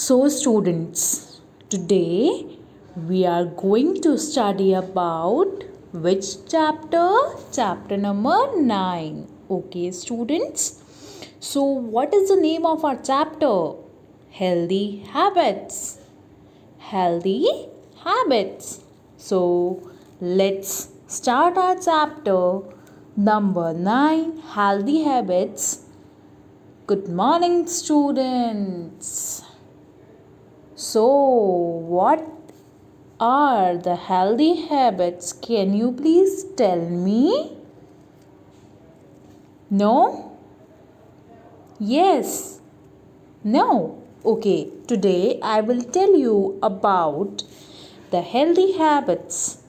So, students, today we are going to study about which chapter? Chapter number 9. Okay, students. So, what is the name of our chapter? Healthy habits. Healthy habits. So, let's start our chapter number 9 Healthy Habits. Good morning, students. So, what are the healthy habits? Can you please tell me? No? Yes? No? Okay, today I will tell you about the healthy habits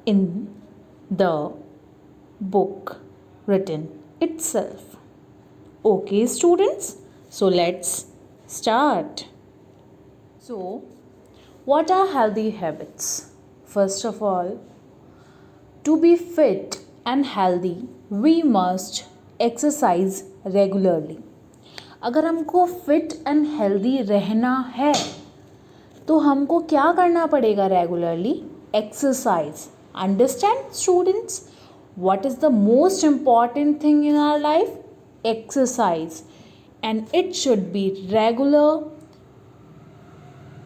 in the book written itself. Okay, students? So, let's start. So, what are healthy habits? First of all, to be fit and healthy, we must exercise regularly. अगर हमको fit and healthy रहना है तो हमको क्या करना पड़ेगा regularly? Exercise. Understand students? What is the most important thing in our life? Exercise. And it should be regular.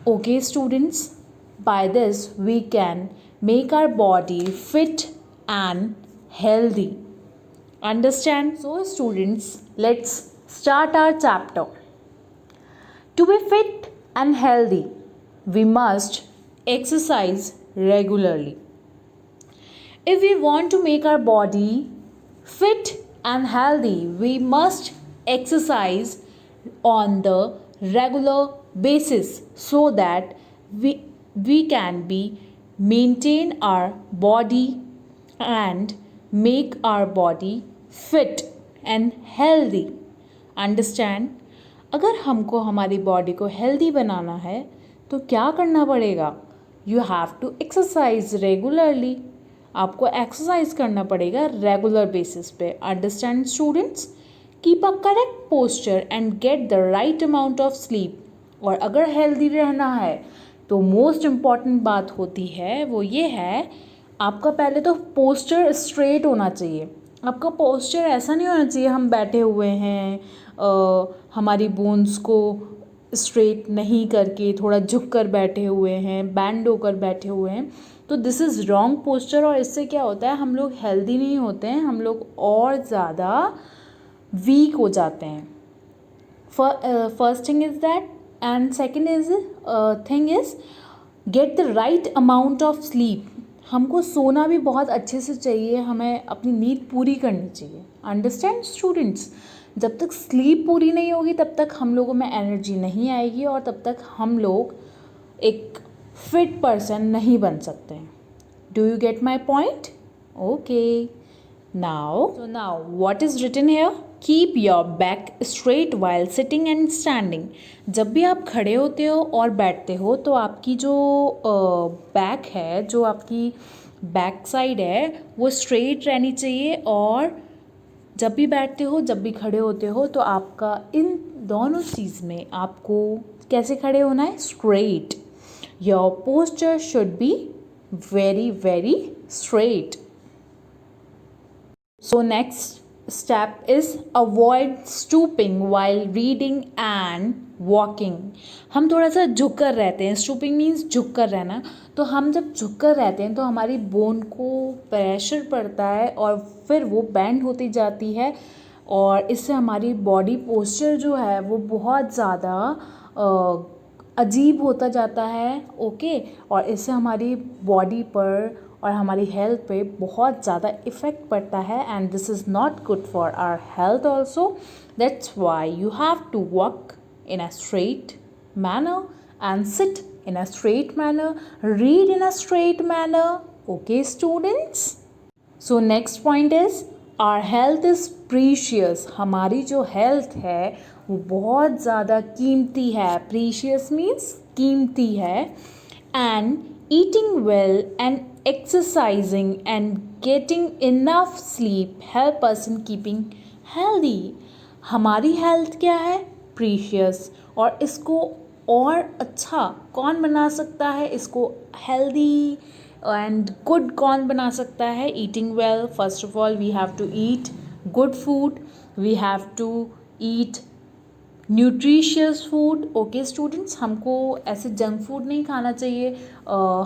Okay, students, by this we can make our body fit and healthy. Understand? So, students, let's start our chapter. To be fit and healthy, we must exercise regularly. If we want to make our body fit and healthy, we must exercise on the regular basis so that we can be maintain our body and make our body fit and healthy. Understand? अगर हमको हमारी body को healthy बनाना है तो क्या करना पड़ेगा? You have to exercise regularly. आपको एक्सरसाइज करना पड़ेगा रेगुलर बेसिस पे. Understand students? Keep a correct posture and get the right amount of sleep. और अगर हेल्दी रहना है तो मोस्ट इम्पॉर्टेंट बात होती है वो ये है, आपका पहले तो पोस्चर स्ट्रेट होना चाहिए. आपका पोस्चर ऐसा नहीं होना चाहिए हम बैठे हुए हैं, हमारी बोन्स को स्ट्रेट नहीं करके थोड़ा झुक कर बैठे हुए हैं, बैंड होकर बैठे हुए हैं. तो दिस इज़ रॉन्ग पोस्चर. और इससे क्या होता है, हम लोग हेल्दी नहीं होते हैं, हम लोग और ज़्यादा वीक हो जाते हैं. First thing is that. And second is thing is gate the right amount of sleep. हमको सोना भी बहुत अच्छे से चाहिए, हमें अपनी नींद पूरी करनी चाहिए. Understand students? जब तक स्लीप पूरी नहीं होगी तब तक हम लोगों में एनर्जी नहीं आएगी और तब तक हम लोग एक फिट पर्सन नहीं बन सकते हैं. Do you get my point? Okay. Now what is written here? Keep your back straight while sitting and standing. जब भी आप खड़े होते हो और बैठते हो तो आपकी जो बैक है, जो आपकी बैक साइड है वो स्ट्रेट रहनी चाहिए. और जब भी बैठते हो, जब भी खड़े होते हो तो आपका इन दोनों चीज़ में आपको कैसे खड़े होना है? Straight. Your posture should be very very straight. So next step is avoid stooping while reading and walking. हम थोड़ा सा झुक कर रहते हैं. stooping means झुक कर रहना. तो हम जब झुक कर रहते हैं तो हमारी बोन को प्रेशर पड़ता है और फिर वो बैंड होती जाती है और इससे हमारी बॉडी पोस्चर जो है वो बहुत ज़्यादा अजीब होता जाता है. ओके. और इससे हमारी बॉडी पर और हमारी हेल्थ पे बहुत ज़्यादा इफ़ेक्ट पड़ता है. And this is not good for our health also. That's why you have to walk in a straight manner and sit in a straight manner, read in a straight manner. Okay, students? So next point is our health is precious. हमारी जो health है वो बहुत ज़्यादा कीमती है. Precious means कीमती है. And eating well and exercising and getting enough sleep help us in keeping healthy. हमारी health क्या है? Precious. और इसको और अच्छा कौन बना सकता है, इसको हेल्दी एंड गुड कौन बना सकता है? Eating well. First of all we have to eat good food, we have to eat nutritious food. Okay students, हमको ऐसे जंक फूड नहीं खाना चाहिए.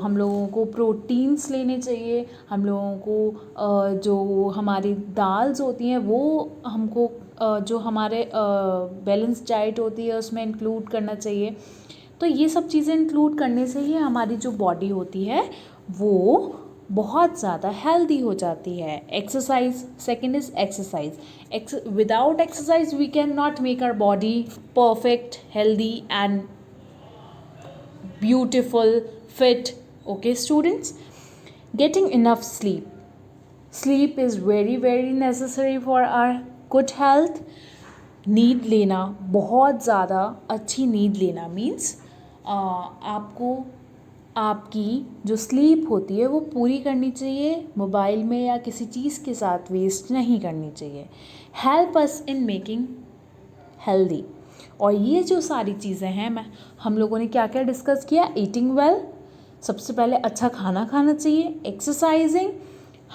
हम लोगों को प्रोटीन्स लेने चाहिए. हम लोगों को जो हमारी दाल्स होती हैं वो हमको जो हमारे बैलेंस डाइट होती है उसमें इंक्लूड करना चाहिए. तो ये सब चीज़ें इंक्लूड करने से ही हमारी जो बॉडी होती है वो बहुत ज़्यादा हेल्दी हो जाती है. Exercise, second is exercise. Without exercise we can not make our body perfect, healthy and beautiful, fit. Okay students, getting enough sleep. Sleep is very very necessary for our good health. नींद लेना, बहुत ज़्यादा अच्छी नींद लेना means आपको आपकी जो स्लीप होती है वो पूरी करनी चाहिए. मोबाइल में या किसी चीज़ के साथ वेस्ट नहीं करनी चाहिए. Help us in making healthy. और ये जो सारी चीज़ें हैं हम लोगों ने क्या क्या डिस्कस किया? ईटिंग वेल, सबसे पहले अच्छा खाना खाना चाहिए. एक्सरसाइजिंग,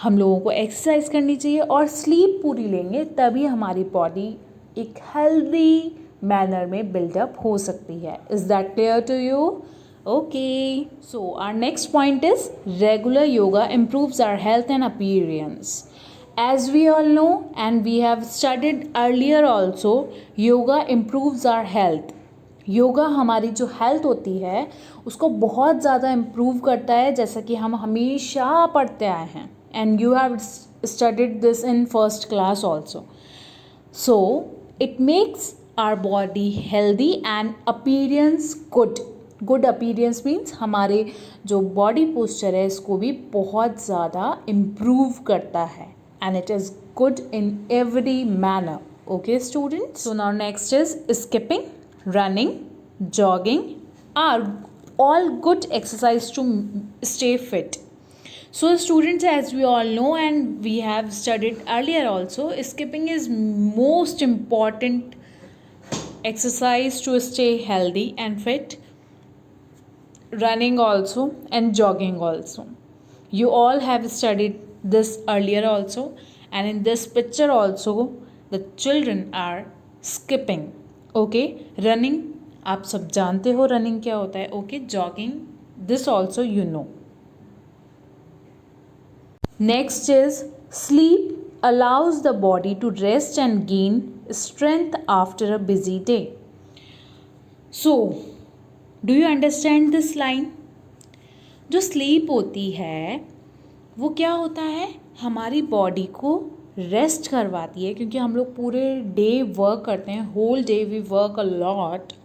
हम लोगों को एक्सरसाइज करनी चाहिए. और स्लीप पूरी लेंगे तभी हमारी बॉडी एक हेल्दी मैनर में बिल्डअप हो सकती है. Is that clear to you? Okay, so our next point is regular yoga improves our health and appearance. As we all know and we have studied earlier also, yoga improves our health. Yoga हमारी जो health होती है उसको बहुत ज़्यादा improve करता है, जैसा कि हम हमेशा पढ़ते आए हैं. And you have studied this in first class also. So it makes our body healthy and appearance good. Good appearance means हमारे जो बॉडी पोस्चर है इसको भी बहुत ज़्यादा इम्प्रूव करता है. And it is good in every manner. Okay students, so now next is skipping, running, jogging are all good exercise to stay fit. So students, as we all know and we have studied earlier also, skipping is most important exercise to stay healthy and fit. Running also and jogging also, you all have studied this earlier also. And in this picture also the children are skipping. Okay, running आप सब जानते हो running क्या होता है. Okay, jogging this also you know. Next is sleep allows the body to rest and gain strength after a busy day. So do you understand this line? जो sleep होती है वो क्या होता है, हमारी बॉडी को रेस्ट करवाती है. क्योंकि हम लोग पूरे डे वर्क करते हैं, whole day we work a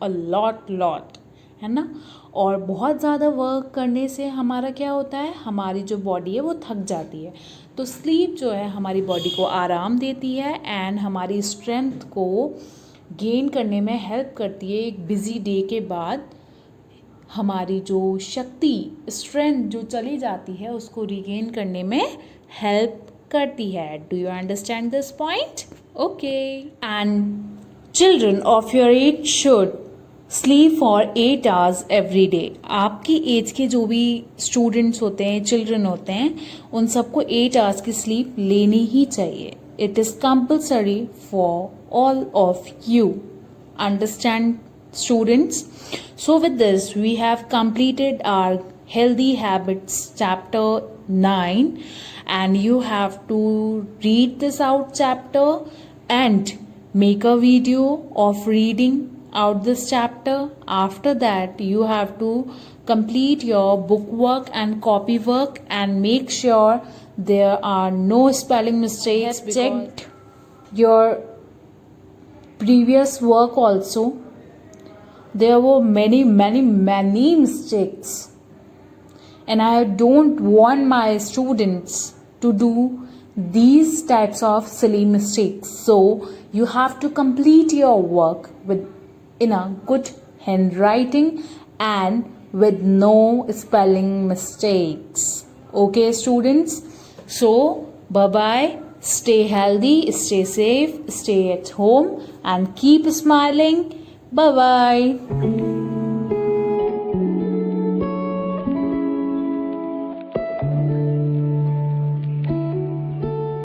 lot है ना. और बहुत ज़्यादा वर्क करने से हमारा क्या होता है, हमारी जो बॉडी है वो थक जाती है. तो स्लीप जो है हमारी बॉडी को आराम देती है एंड हमारी स्ट्रेंथ को गेन करने में हेल्प करती है. एक बिज़ी डे के बाद हमारी जो शक्ति, स्ट्रेंथ जो चली जाती है उसको रिगेन करने में हेल्प करती है. Do you understand this point? Okay. And children of your age should sleep for 8 hours every day. आपकी एज के जो भी स्टूडेंट्स होते हैं, चिल्ड्रन होते हैं, उन सबको 8 hours की स्लीप लेनी ही चाहिए. It is compulsory for all of you. Understand students? So with this we have completed our healthy habits chapter 9 and you have to read this out chapter and make a video of reading out this chapter. After that you have to complete your book work and copy work and make sure there are no spelling mistakes. Check your previous work also. There were many mistakes and I don't want my students to do these types of silly mistakes. So you have to complete your work in a good handwriting and with no spelling mistakes. Okay students, so bye bye. Stay healthy, stay safe, stay at home and keep smiling. Bye bye.